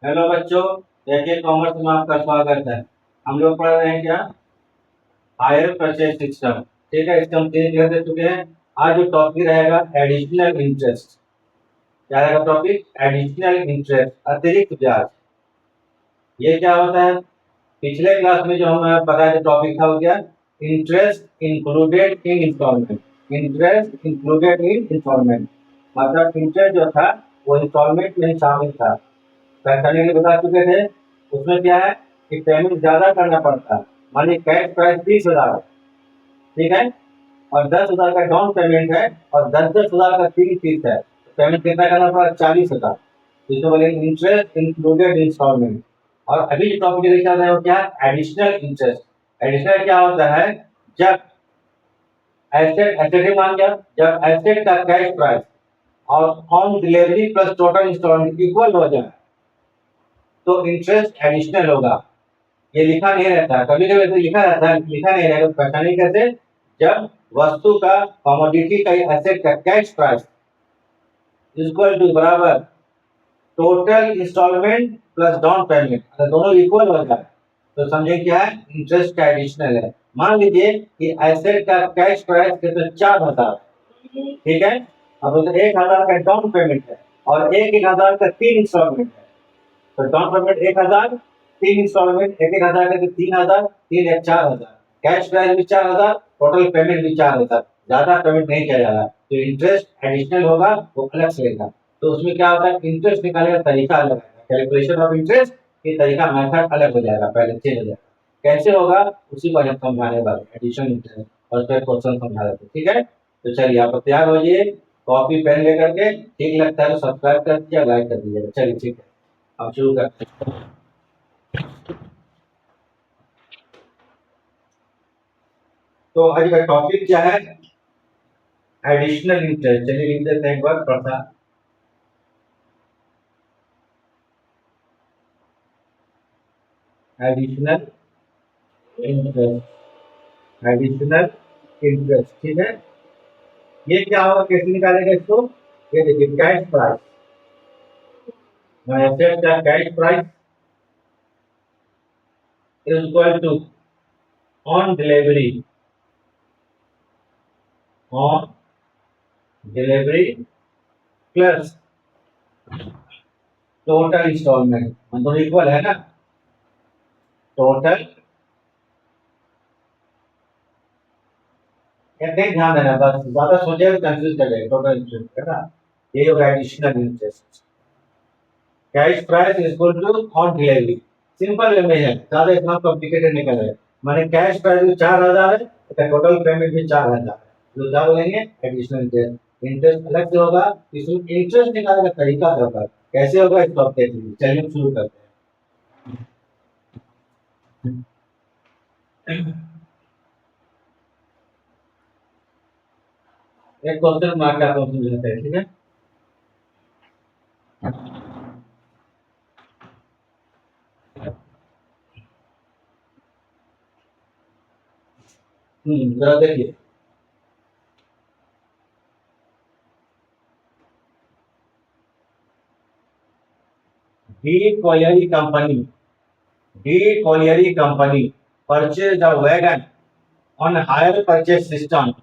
Hello बच्चों, एके commerce में आपका स्वागत है। हम लोग पढ़ रहे हैं क्या? Higher purchase system. ठीक है, इसके हम 3 दे चुके हैं। आज जो टॉपिक रहेगा एडिशनल इंटरेस्ट। क्या रहेगा टॉपिक? एडिशनल इंटरेस्ट, अतिरिक्त ब्याज। ये क्या होता है? पिछले क्लास में जो हमें बताया था टॉपिक था वो क्या? Interest included in installment. Interest included in installment मतलब इंटरेस्ट जो था वो इंस्टॉलमेंट में शामिल था। करने के लिए बता चुके थे। उसमें क्या है कि पेमेंट ज्यादा करना पड़ता है। मानिए कैश प्राइस 30,000 है, ठीक है, और 10,000 का डाउन पेमेंट है और 10,000 का 3 किस्त है, तो पेमेंट कितना करना पड़ा? 40,000। जिसको बोले इंटरेस्ट इंक्लूडेड इंस्टॉलमेंट। और अभी जो टॉपिक लेके चल रहे हो क्या? Additional interest. एडिशनल क्या होता है? जब एसेट एसेट मान गया, जब एसेट का कैश प्राइस और on delivery plus total installment equal हो जाए तो इंटरेस्ट एडिशनल होगा। ये लिखा नहीं रहता, कभी कभी तो लिखा रहता है, लिखा नहीं रहेगा। पहचाने कैसे? जब वस्तु का कमोडिटी का एसेट का कैश प्राइस इक्वल टू बराबर total installment plus down payment, अगर दोनों इक्वल हो जाए तो समझे क्या है? इंटरेस्ट का एडिशनल है। मान लीजिए कि एसेट का कैश प्राइस कितना? 4,000, ठीक है। अब 1,000 का डाउन पेमेंट है और 1,000 का 3 इंस्टॉलमेंट है। तो डाउन पेमेंट 1,000, 3 इंस्टॉलमेंट 1,000 का, 3,000, 3 1 4,000, कैश प्राइस भी 4,000, टोटल पेमेंट भी 4,000। ज्यादा पेमेंट नहीं किया जा रहा, तो इंटरेस्ट एडिशनल होगा, वो अलग से लेगा। तो उसमें क्या होता है? इंटरेस्ट निकालने का तरीका अलग है, कैलकुलेशन ऑफ इंटरेस्ट के तरीका मेथड अलग हो जाएगा, पहले चेंज हो जाएगा। कैसे होगा उसी को हम समझाने वाले, एडिशनल इंटरेस्ट, और उसका क्वेश्चन समझा देते, ठीक है। तो चलिए आप तैयार हो जाइए, कॉपी पेन लेकर के। ठीक लगता है तो सब्सक्राइब कर दीजिए, लाइक कर दीजिएगा। चलिए ठीक है, अब शुरू करते हैं। तो आज का टॉपिक क्या है? Additional interest. चलिए लिख देते हैं एक बार पढ़ा। एडिशनल इंटरेस्ट, एडिशनल इंटरेस्ट, ठीक है। ये क्या होगा, कैसे निकालेगा इसको? ये देखिए, कैश प्राइस, एसेट का cash price is equal to on delivery, on delivery plus total installment, मतलब इक्वल है ना। टोटल, नहीं ध्यान देना, बस ज्यादा सोचे तो कंफ्यूज कर जाएगा। टोटल इंटरेस्ट है ना, ये होगा additional interest. Cash price is equal to on delivery. Simple way में है, ज्यादा इतना कॉम्प्लिकेटेड नहीं कर रहे। माने कैश प्राइस 4,000 है तो टोटल पेमेंट भी 4,000 है, तो क्या बोलेंगे? Additional interest. इंटरेस्ट अलग से होगा, इसमें इंटरेस्ट निकालने का तरीका होगा, कैसे होगा इसको आप देख लीजिए। चलिए हम शुरू करते हैं। एक क्वेश्चन मार्क आपको समझाते हैं, ठीक है। जरा देखिए, the colliery company, the colliery company purchase the wagon on hire purchase system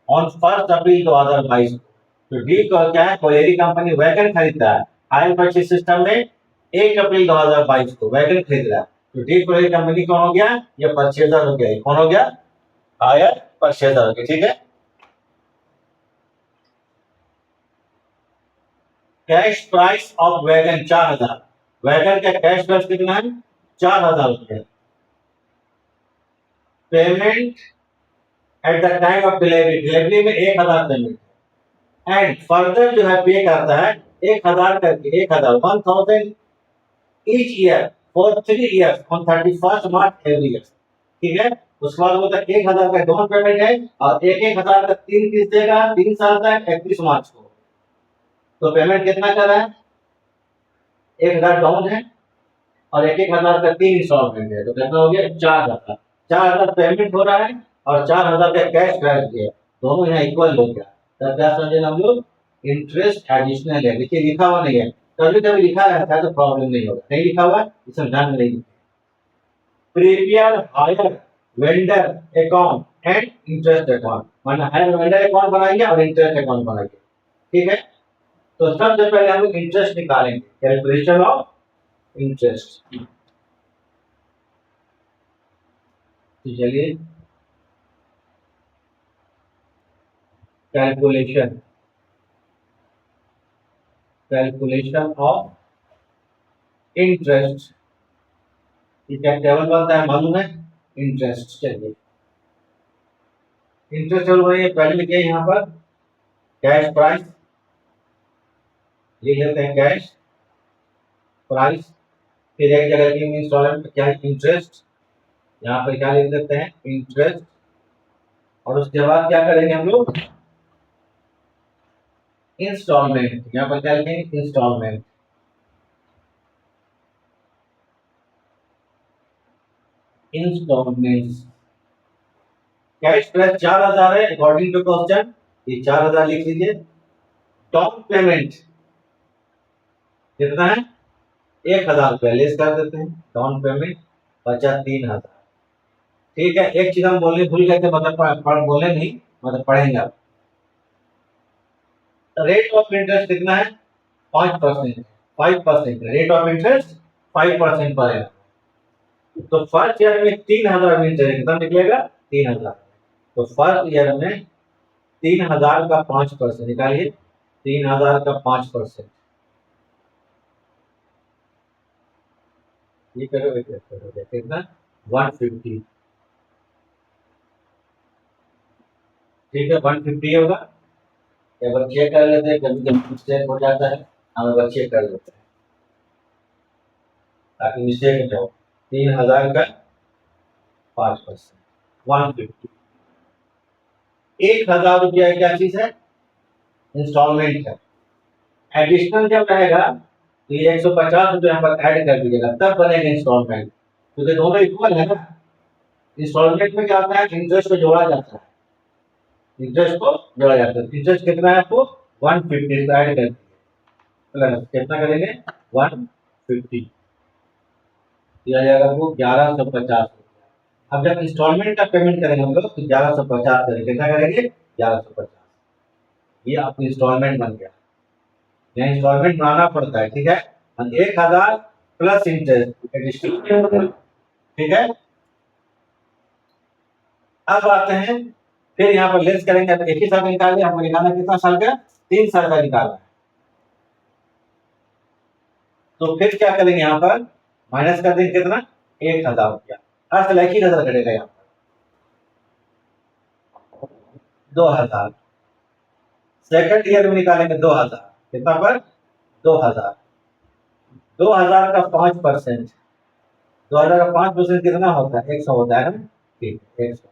on 1 April 2022। तो डी को क्या है? कोयरी कंपनी वैगन खरीदता है हायर परचेज सिस्टम में 1 अप्रैल 2022 को वैगन खरीद रहा है। तो डी कोयरी कंपनी कौन हो गया? ये परचेजर हो गया। कौन हो गया? हायर परचेजर हो गया, ठीक है। Cash price of wagon 4,000। Wagon का कैश प्राइस कितना है? 4,000 रुपया। Payment at the time of delivery, delivery में 1,000 पेमेंट, एंड फर्दर जो है पे करता है 1,000 करके, 1,000 1,000 each year for 3 years on 31st March every year, ठीक है। उसके बाद होता है 1,000 का डाउन पेमेंट है और 1,000 का 3 किस्त देगा 3 साल तक 31 मार्च को। तो पेमेंट कितना कर रहा है? 1,000 डाउन है और 1,000 का 3 इंस्टॉलमेंट है, तो कितना हो गया? 4,000। 4,000 पेमेंट हो रहा है और 4,000 का कैश बैक है, दोनों यहाँ इक्वल हो गया। तब क्या समझे हम लोग? इंटरेस्ट एडिशनल है, देखिए लिखा हुआ नहीं है, कभी कभी लिखा रहता है तो प्रॉब्लम नहीं होगा, नहीं लिखा हुआ इसमें ध्यान में नहीं। Prepare hire vendor account and interest account, माना हायर वेंडर अकाउंट बनाएंगे और इंटरेस्ट अकाउंट बनाएंगे, ठीक है। तो सबसे पहले हम लोग इंटरेस्ट निकालेंगे, कैलकुलेशन ऑफ इंटरेस्ट। तो चलिए कैलकुलेशन, कैलकुलेशन ऑफ इंटरेस्ट, क्या टेबल बनता है मालूम है, इंटरेस्ट। चलिए इंटरेस्ट टेबल बनाइए, पहले लिखिए यहाँ पर कैश प्राइस, लिख लेते हैं कैश प्राइस, फिर एक जगह लिखेंगे इंस्टॉलमेंट क्या है, इंटरेस्ट, यहाँ पर क्या लिख देते हैं इंटरेस्ट, और उसके बाद क्या करेंगे हम लोग इंस्टॉलमेंट, यहाँ पर क्या लिखेंगे इंस्टॉलमेंट, इंस्टॉलमेंट्स। कैश प्राइस 4000 है अकॉर्डिंग टू क्वेश्चन, ये 4000 लिख लीजिए। डाउन पेमेंट कितना है, 1000 रुपया लेस कर देते हैं, डाउन पेमेंट बचा 3000। ठीक है, एक चीज हम बोलने भूल गए थे, मतलब बोले नहीं, मतलब पढ़ेंगे आप। रेट ऑफ इंटरेस्ट कितना है, 5%, 5% रेट ऑफ इंटरेस्ट 5% पर है। तो फर्स्ट ईयर में 3000 इंटरेस्ट कितना निकलेगा, 3000। तो फर्स्ट ईयर में 3000 का 5% निकालिए, 3000 का 5%, ये करो कितना 150, ठीक है 150 होगा। एक बार चेक कर लेते हैं, कभी कभी मिस्टेक हो जाता है, हम एक बार चेक कर लेते हैं ताकि मिस्टेक न हो। 3000 का 5%, 150। 1000 रुपया क्या चीज है, इंस्टॉलमेंट है। एडिशनल जब रहेगा तो ये 150 रुपये यहाँ पर ऐड कर दीजिएगा, तब बनेगा इंस्टॉलमेंट, क्योंकि दोनों इक्वल है ना। इंस्टॉलमेंट में क्या होता है, इंटरेस्ट को जोड़ा जाता है, इंटरेस्ट को जोड़ा जाता है। इंटरेस्ट कितना है आपको 150 को ऐड कर, प्लस कितना करेंगे 150, दिया जाएगा आपको 1150। अब जब इंस्टॉलमेंट का पेमेंट करेंगे हम लोग तो 1150 करेंगे, कितना करेंगे 1150, ये आपको इंस्टॉलमेंट बन गया। यहाँ इंस्टॉलमेंट बनाना पड़ता है, ठीक है। 1000 प्लस इंटरेस्ट एडिशनल, ठीक है। अब आते हैं, फिर यहाँ पर लेस करेंगे, एक ही साल का निकाल लिया, हमको निकालना कितना साल का, 3 साल का निकालना है। तो फिर क्या करेंगे, यहाँ पर माइनस कर देंगे कितना 1000 रुपया, हर साल एक ही नजर करेगा, यहाँ पर 2000। सेकंड ईयर में निकालेंगे 2000, कितना पर 2000, 2000 का 5%, 2000 का 5% कितना होता है 100 होता है ना, ठीक है 100।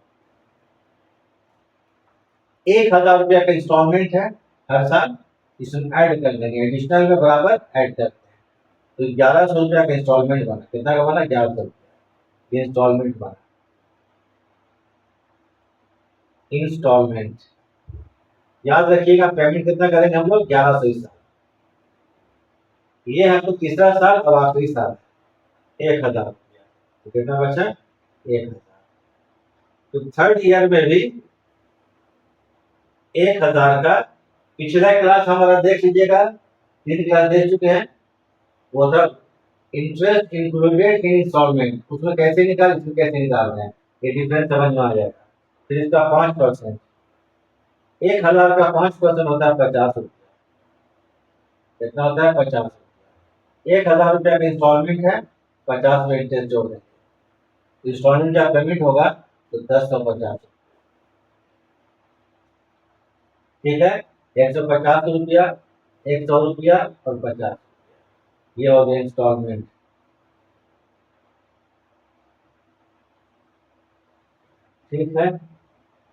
1000 रुपया का इंस्टॉलमेंट है हर साल, इसमें ऐड कर देंगे, एडिशनल में बराबर ऐड करते हैं, तो 1100 रुपया का इंस्टॉलमेंट बना, कितना का बना 1100 रुपया, ये इंस्टॉलमेंट बना, इंस्टॉलमेंट। याद रखिएगा पेमेंट कितना करेंगे हम लोग 1100 इस साल, ये है तो तीसरा साल और आखिरी साल 1000 रुपया, तो कितना बचा 1000। तो थर्ड ईयर में भी 1000 का, पिछला क्लास हमारा देख लीजिएगा, 3 क्लास देख चुके हैं, वो था इंटरेस्ट इंक्लूडेड इन इंस्टॉलमेंट, उसमें कैसे निकाल, इसमें कैसे निकाल रहे हैं, ये डिफरेंस समझ में आ जाएगा। फिर इसका 5%, 1000 का 5% होता है 50 रुपया, कितना होता है 50 रुपया। 1000 रुपया का इंस्टॉलमेंट है, 50 में इंटरेस्ट जोड़ देंगे, इंस्टॉलमेंट जब पेमेंट होगा तो 1050, ठीक है। 150 रुपया, 100 रुपया और 50, ये हो गया इंस्टॉलमेंट, ठीक है।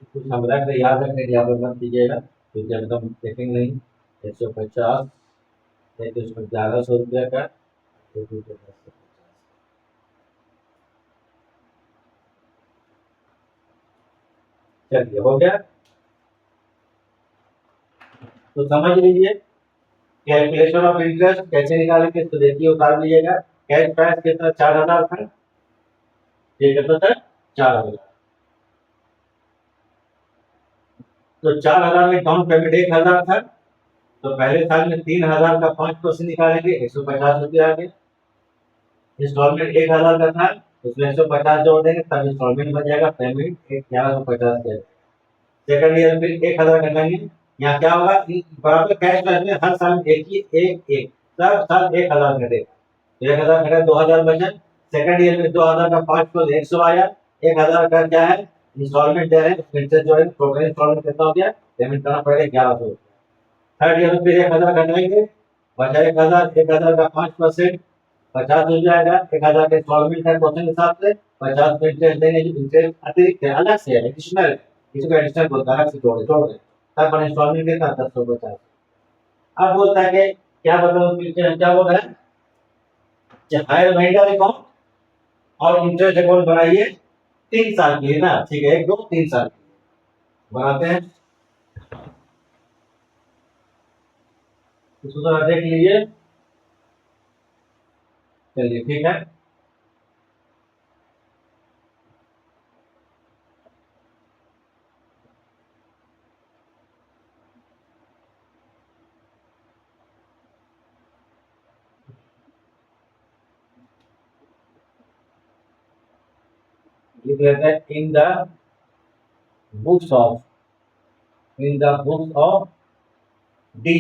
कुछ समझा कर याद रखने की आप मत कीजिएगा, क्योंकि एकदम देखेंगे नहीं। 150 है तो इसमें 1100 रुपया का, तो 1050, चलिए हो गया। तो समझ लीजिए कैलकुलेशन ऑफ इंटरेस्ट कैसे निकालेंगे, तो देखिए उतार लीजिएगा। कैश प्राइस कितना, 4,000 था, ये कितना था, 4,000। तो 4,000 में डाउन पेमेंट 1,000 था, तो पहले साल में 3,000 का 5% निकालेंगे, 150 रुपया आ गया। इंस्टॉलमेंट 1,000 का था, उसमें 150 जोड़ देंगे, तब इंस्टॉलमेंट बन जाएगा, पेमेंट 1150 के। सेकंड ईयर फिर 1,000 कटेंगे। यहाँ क्या होगा, बराबर कैश बैक में हर साल एक ही एक सब साल 1,000 कटेगा, तो 1,000 घटा 2,000 बचा। सेकंड ईयर में 2,000 का 5 प्लस 100 आया। 1,000 का क्या है, इंस्टॉलमेंट दे रहे हैं, इंटरेस्ट जो है टोटल इंस्टॉलमेंट कितना हो गया, पेमेंट करना पड़ेगा 1,100। थर्ड ईयर में फिर 1,000 घटाएंगे, बचा 1,000। 1,000 का 5% 50 हो जाएगा। 1,000 का इंस्टॉलमेंट है क्वेश्चन के हिसाब से, 50 इंटरेस्ट देंगे, इंटरेस्ट अतिरिक्त है, अलग से है, एडिशनल है, इसको एडिशनल बोलता है, अलग से जोड़ दे, तब बने इंस्टॉलमेंट कितना, 1050। अब बोलता है कि क्या बताऊं, क्या बोल रहा है, हायर वेंडर अकाउंट और इंटरेस्ट अकाउंट बनाइए 3 साल के लिए ना, ठीक है, 1 2 3 साल बनाते हैं। इसको जरा देख लीजिए, चलिए ठीक है। लिख लेते हैं books of in the books of D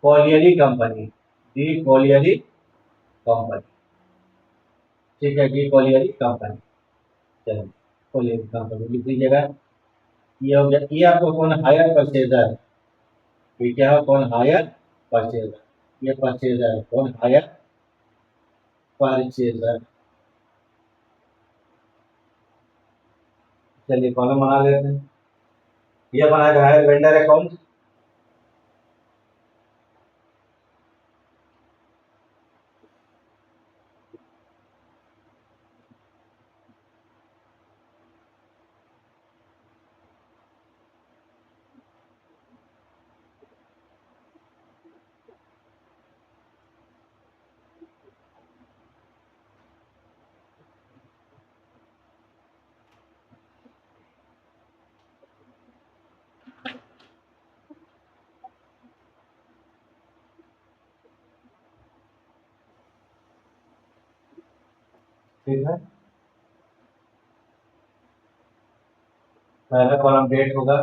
colliery company, D colliery company, ठीक है, डी कोलियरी कंपनी। चलिए कोलियरी कंपनी लिख दीजिएगा। ये हो गया, ये आपको कौन हायर परचेजर, ये क्या है, कौन हायर परचेजर, ये परचेजर कौन हायर परचेजर। चलिए कॉलम बना लेते हैं। ये बनाएगा हायर वेंडर अकाउंट, ठीक है। पहला कॉलम डेट होगा,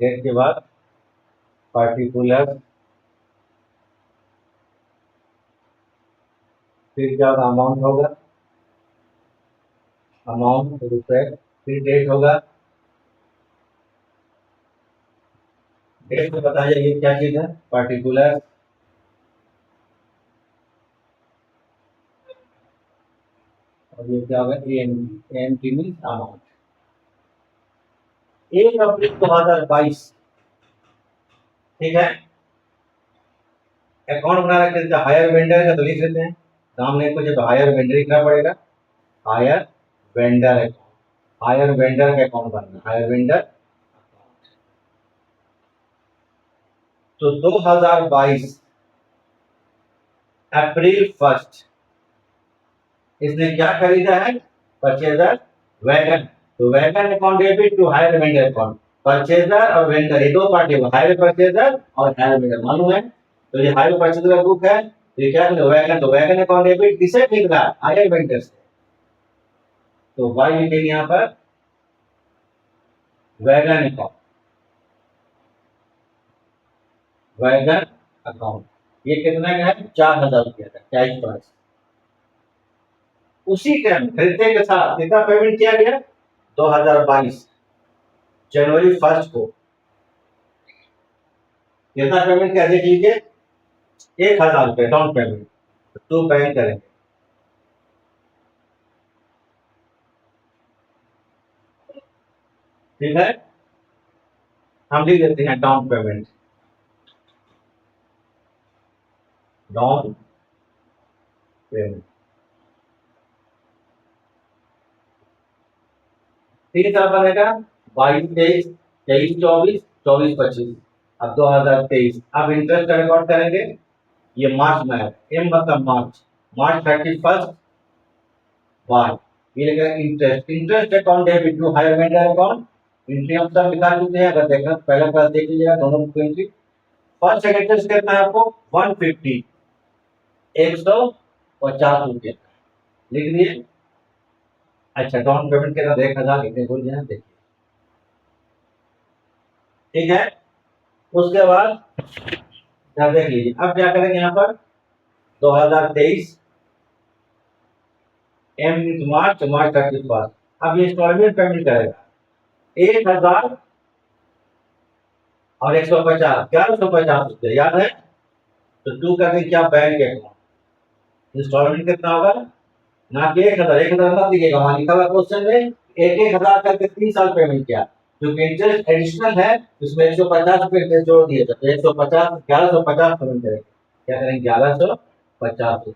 डेट के बाद पार्टिकुलर, फिर क्या होगा, अमाउंट होगा, अमाउंट रुपए, फिर डेट होगा। डेट में बताइए ये क्या चीज है, पार्टिकुलर, और ये क्या होगा, M T mean amount. 1 April 2022, ठीक है। अकाउंट बना रखे थे हायर वेंडर का, तो लिख लेते हैं, काम नहीं कुछ तो हायर वेंडर लिखना पड़ेगा, hire vendor account, hire vendor का अकाउंट बनना, हायर वेंडर। तो 2022 अप्रैल 1 इसने क्या खरीदा है, परचेजर वैगन, तो wagon account debit to hire vendor account. Purchaser और वेंडर ये दो पार्टी, हायर परचेजर और हायर वेंडर मालूम है, तो ये हायर परचेजर का बुक है, तो ये क्या है, वैगन, तो वैगन अकाउंट डेबिट किसे मिल रहा है, हायर वेंडर से, तो वाई लिखेंगे यहाँ पर वैगन अकाउंट, वैगन अकाउंट। ये कितना का है, 4,000 रुपया का कैश प्राइस। उसी टाइम खरीदने के साथ कितना पेमेंट किया गया, 2022 जनवरी 1 को कितना पेमेंट किया, देख लीजिए, 1,000 रुपये डाउन पेमेंट, तो पेमेंट करेंगे, ठीक है। हम लिख देते हैं डाउन पेमेंट, डाउन पेमेंट। 3 साल बनेगा, 22 23 23 24 24 25, अब 2023 अब इंटरेस्ट का रिकॉर्ड करेंगे। ये मार्च में है, एम मतलब मार्च, मार्च 31 बाय ये लिखा interest, interest account debit to hire vendor account. Entry हम सब निकाल चुके हैं, अगर देखना पहला क्लास देख लीजिएगा दोनों बुक एंट्री। फर्स्ट इंटरेस्ट कितना है आपको 150 150 रुपये लिख दिए। अच्छा डाउन पेमेंट कितना 1000 लिखने भूल गए देखिए, ठीक है। उसके बाद देख लीजिए अब क्या करेंगे यहाँ पर 2023 एम मार्च मार्च 31। अब ये इंस्टॉलमेंट पेमेंट करेगा 1000 और 150 1150 रुपये याद है। तो टू करके क्या बैंक अकाउंट इंस्टॉलमेंट कितना होगा ना कि 1000 मत दिखेगा, वहां लिखा हुआ क्वेश्चन में 1000 करके 3 साल पेमेंट किया, क्योंकि इंटरेस्ट एडिशनल है उसमें 150 रुपये इंटरेस्ट जोड़ दिए थे, तो 150 1150 पेमेंट करेंगे। क्या करेंगे 1150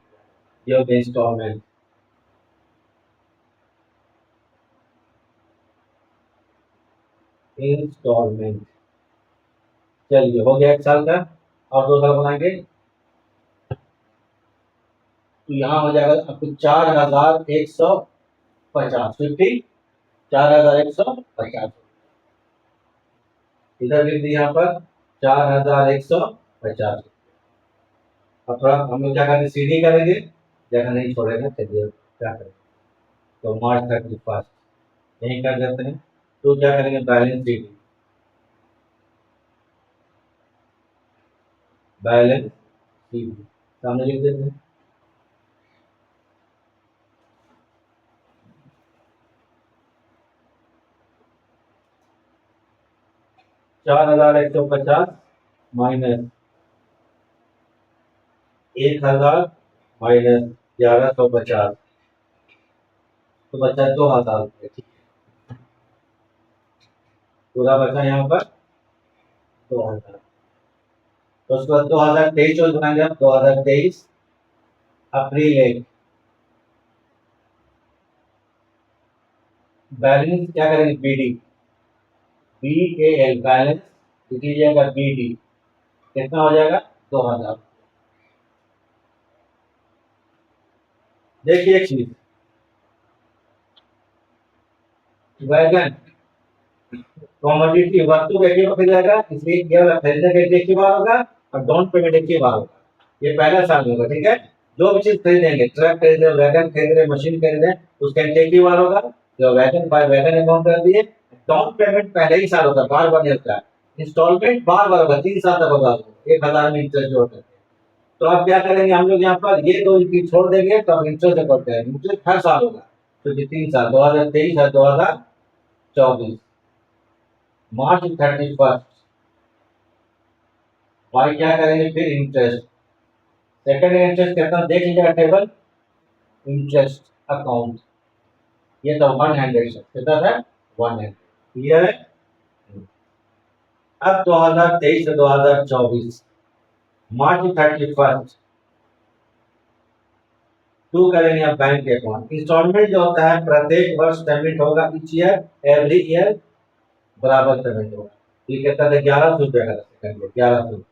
ये हो गया इंस्टॉलमेंट। इंस्टॉलमेंट चलिए हो गया 1 साल का, और 2 साल बनाएंगे तो यहाँ हो जाएगा आपको 4150 50 4150 इधर लिख दिया यहाँ पर 4150। अब थोड़ा हम लोग क्या करेंगे सीडी करेंगे, जगह नहीं छोड़ेगा, चलिए क्या करें तो मार्च 31 यही कर देते हैं। तो क्या करेंगे बैलेंस सीडी, बैलेंस सीडी सामने लिख देते हैं। 4150 माइनस 1000 माइनस 1150 तो बचा 2000 रुपये, ठीक है। पूरा बचा यहाँ पर 2000। तो उसके बाद 2023 जो बनाएंगे आप 2023 अप्रैल 1 बैलेंस क्या करेंगे बीडी BAL बैलेंस लिख लीजिएगा BD कितना हो जाएगा 2000। देखिए एक चीज वैगन कॉमोडिटी वस्तु एक ही खरीदा जाएगा, इसलिए केवल खरीदने का एक ही बार होगा और डाउन पेमेंट एक ही बार होगा। ये पहला साल होगा, ठीक है। जो भी चीज खरीदेंगे ट्रक खरीदे वैगन खरीदे मशीन खरीदे उसका एक ही बार होगा। जो वैगन बाय वैगन अकाउंट कर दिए, डाउन पेमेंट पहले ही साल होता है, बार बार नहीं होता है। इंस्टॉलमेंट बार बार होगा, 3 साल तक होगा, 1000 में इंटरेस्ट जोड़ करके। तो अब क्या करेंगे हम लोग यहाँ पर ये दो चीज छोड़ देंगे तो अब इंटरेस्ट अकाउंट करेंगे, इंटरेस्ट हर साल होगा क्योंकि 3 साल 2023 और 2024 मार्च 31 वाई क्या करेंगे फिर इंटरेस्ट सेकंड इंटरेस्ट कितना देख लीजिएगा टेबल इंटरेस्ट अकाउंट ये तो 100 कितना था 100 क्लियर है। अब 2023 से 2024 मार्च 31 टू करेंगे आप बैंक अकाउंट। इंस्टॉलमेंट जो होता है प्रत्येक वर्ष पेमेंट होगा, ईच ईयर एवरी ईयर बराबर पेमेंट होगा। ये कहता था 1100 रुपये का सेकंड 1100।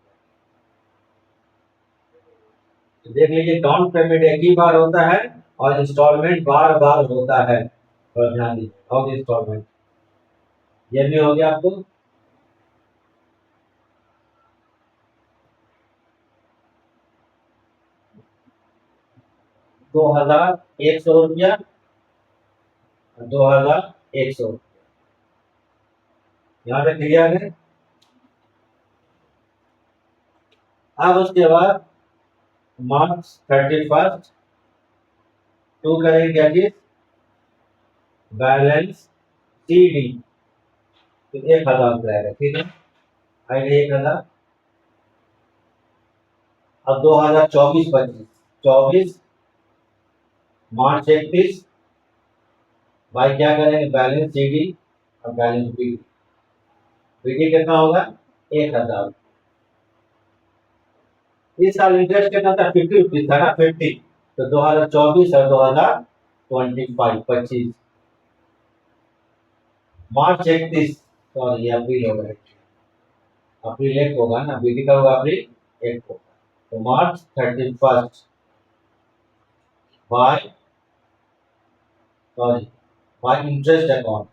तो देख लीजिए डाउन पेमेंट एक ही बार होता है और इंस्टॉलमेंट बार बार होता है, और ध्यान दीजिए और इंस्टॉलमेंट ये भी हो गया आपको। 2100 रुपया 2100 यहाँ पे क्लियर है। अब उसके बाद मार्च 31 टू करेंगे क्या चीज बैलेंस CD तो 1000 रहेगा, ठीक है आएगा 1000। अब 2024-25 24 मार्च 31 भाई क्या करेंगे बैलेंस CD और बैलेंस BD कितना होगा 1000। इस साल इंटरेस्ट कितना था 50 रुपीज था ना 50। तो 2024 और 2025 मार्च 31 सॉरी अप्रैल हो गया अप्रैल 1 होगा ना, बीडी का होगा अप्रैल 1 होगा। तो March 31 by, sorry, by interest account.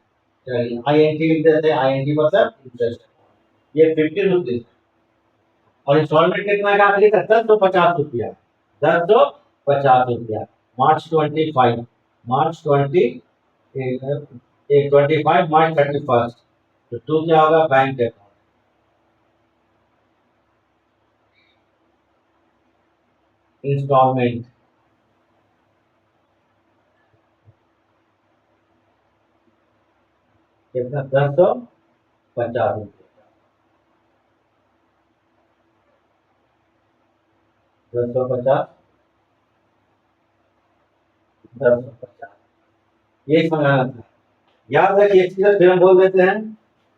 चलिए INT लिख देते हैं, INT मतलब इंटरेस्ट। ये 50 रुपीज और इंस्टॉलमेंट कितना का आखिरी का 1050 रुपया, 1050 रुपया। मार्च 25, मार्च 25, मार्च 31। तो टू क्या होगा, बैंक अकाउंट, इंस्टॉलमेंट कितना, 1050 रुपये, 1050, 1050, ये समझाना था। याद रखिए, एक चीज फिर हम बोल देते हैं,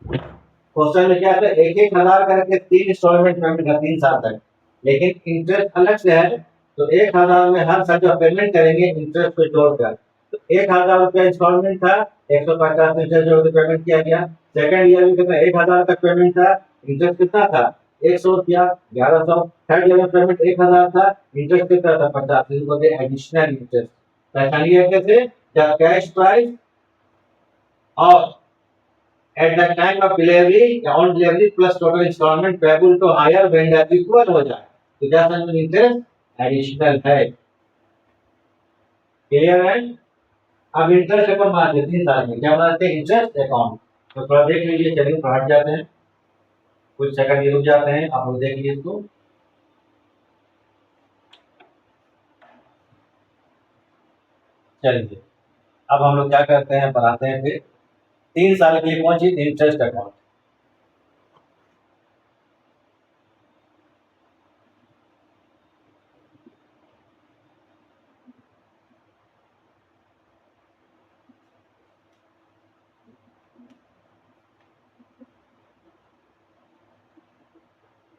क्वेश्चन में क्या है, 1,000 करके 3 इंस्टॉलमेंट पेमेंट का 3 साल तक, लेकिन इंटरेस्ट अलग से है। तो 1,000 में हर साल जो पेमेंट करेंगे इंटरेस्ट को जोड़कर, तो 1,000 रुपया इंस्टॉलमेंट था, 150 इंटरेस्ट जोड़ के पेमेंट किया गया। सेकंड ईयर में कितना, 1,000 तक पेमेंट था, इंटरेस्ट कितना था, 100 रुपया, 1100। थर्ड ईयर में पेमेंट 1,000 था, इंटरेस्ट कितना था, 50। एडिशनल इंटरेस्ट पहचानिए कैसे, कैश प्राइस और at the time of delivery, on delivery plus total installment payable to higher vendor equal हो जाए, तो क्या समझ में, इंटरेस्ट एडिशनल है। क्लियर है। अब इंटरेस्ट अकाउंट मान लेते हैं, 3 साल में क्या बनाते हैं, इंटरेस्ट अकाउंट। तो थोड़ा देख लीजिए, चलिए पढ़ जाते हैं, कुछ सेकंड रुक जाते हैं, आप लोग देख लीजिए इसको। चलिए अब हम लोग क्या करते हैं, बनाते हैं फिर 3 साल के लिए कौन चीज, इंटरेस्ट अकाउंट।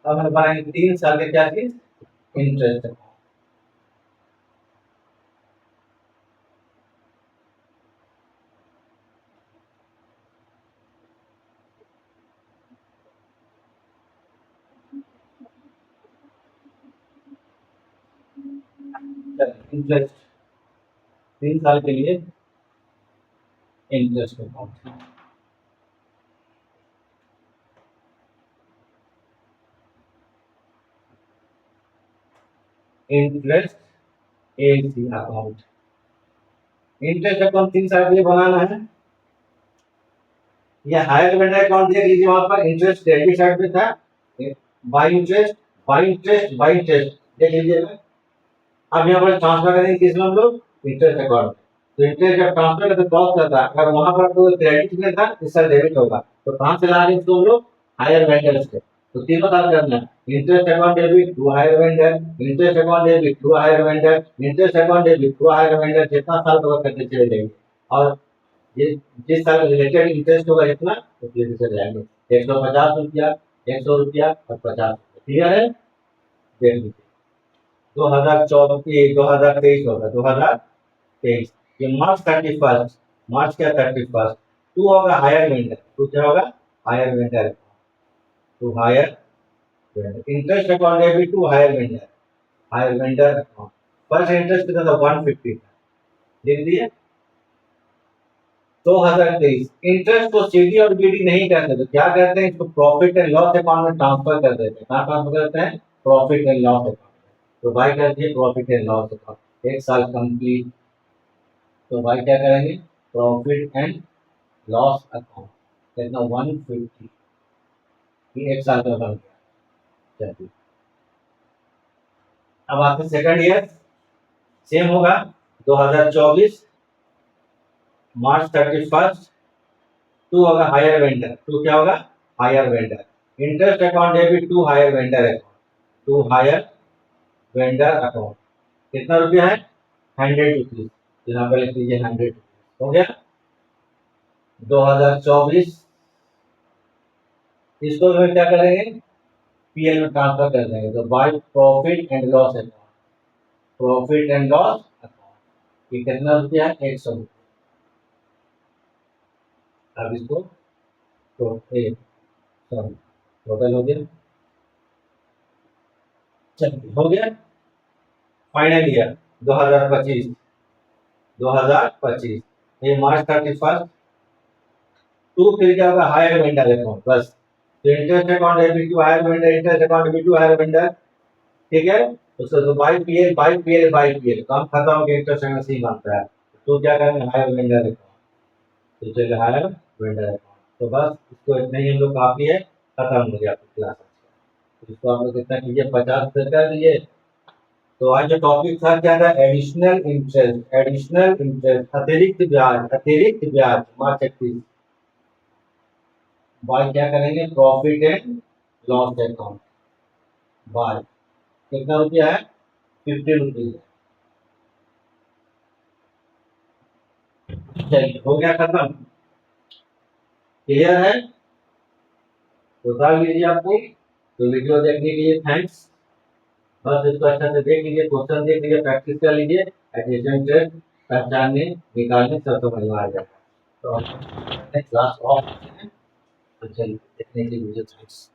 अब हम बनाएंगे 3 साल के क्या चीज, इंटरेस्ट अकाउंट। इंटरेस्ट 3 साल के लिए interest account. Interest AC account, interest account 3 साल के लिए बनाना है। ये हायर वेंडर अकाउंट देख लीजिए, वहां पर इंटरेस्ट क्रेडिट साइड पे था, by interest, by interest, by interest देख लीजिएगा। अब यहाँ पर ट्रांसफर करेंगे किस में हम लोग, इंटरेस्ट अकाउंट। तो इंटरेस्ट जब ट्रांसफर करते क्रॉस करता है, अगर वहां पर तो क्रेडिट में था, इस साल डेबिट होगा, तो कहां से ला रहे हैं इसको हम लोग, हायर वेंडर से। तो तीनों साल करना है, interest account debit to hire vendor, interest account debit to hire vendor, interest account debit to hire vendor, जितना साल कवर करते चले जाएंगे। और ये जिस साल रिलेटेड इंटरेस्ट होगा इतना, तो फिर से जाएंगे 150 रुपया, 100 रुपया और 50 रुपया। क्लियर है, देख लीजिए। 2024, 2023 होगा, 2023। ये मार्च 31, मार्च क्या 31, टू होगा हायर वेंडर, टू क्या होगा, hire vendor, to hire vendor. Interest account debit to hire vendor, hire vendor account. First interest कितना था, 150 था, लिख दिए। 2023 इंटरेस्ट को सीडी और बीडी नहीं करते, तो क्या करते हैं, इसको प्रॉफिट एंड लॉस अकाउंट में ट्रांसफर कर देते हैं। कहाँ ट्रांसफर करते हैं, प्रॉफिट एंड लॉस अकाउंट। तो भाई कर दिए प्रॉफिट एंड लॉस अकाउंट, 1 साल कंप्लीट। तो भाई क्या करेंगे, प्रॉफिट एंड लॉस अकाउंट कितना, 150, ये 1 साल का बन गया। चलिए अब आपका सेकंड ईयर सेम होगा, 2024 मार्च 31, टू होगा हायर वेंडर, टू क्या होगा, hire vendor. Interest account debit to hire vendor account, to hire vendor account. कितना रुपया है, 100 रुपीज, यहाँ पर लिख लीजिए 100 हो गया। 2024 इसको फिर क्या करेंगे, पीएल में ट्रांसफर कर देंगे, तो by profit and loss account, profit and loss account. ये कितना रुपया है, 100 रुपया। अब इसको तो सॉरी टोटल हो गया, चलिए हो गया। फाइनल ईयर 2025, 2025 ये मार्च 31, टू फिर क्या होगा, हायर वेंडर अकाउंट बस। तो interest account debit to hire vendor, interest account debit to hire vendor, ठीक है। तो by PL by PL by PL काम खत्म हो गया, इंटरेस्ट अकाउंट सी बनता है। तो क्या करेंगे, हायर वेंडर अकाउंट, तो चलिए हायर वेंडर अकाउंट। तो बस इसको इतना ही हम लोग काफी है, खत्म हो गया क्लास। तो इसको आप लोग कितना कीजिए, 50 से कर दीजिए। तो आज जो टॉपिक था क्या था, एडिशनल इंटरेस्ट, एडिशनल इंटरेस्ट अतिरिक्त ब्याज, अतिरिक्त ब्याज मार्च 31 बाय क्या करेंगे, profit and loss account by कितना रुपया है, 50 रुपीज। चलिए हो गया खत्म, क्लियर है। बता लीजिए आपको। तो वीडियो देखने के लिए थैंक्स। बस इसको अच्छा से देख लीजिए, क्वेश्चन देख लीजिए, प्रैक्टिस कर लीजिए, एडिशन इंटरेस्ट पहचानने निकालने सब समझ में आ जाएगा। तो क्लास ऑफ, तो चलिए देखने के लिए थैंक्स।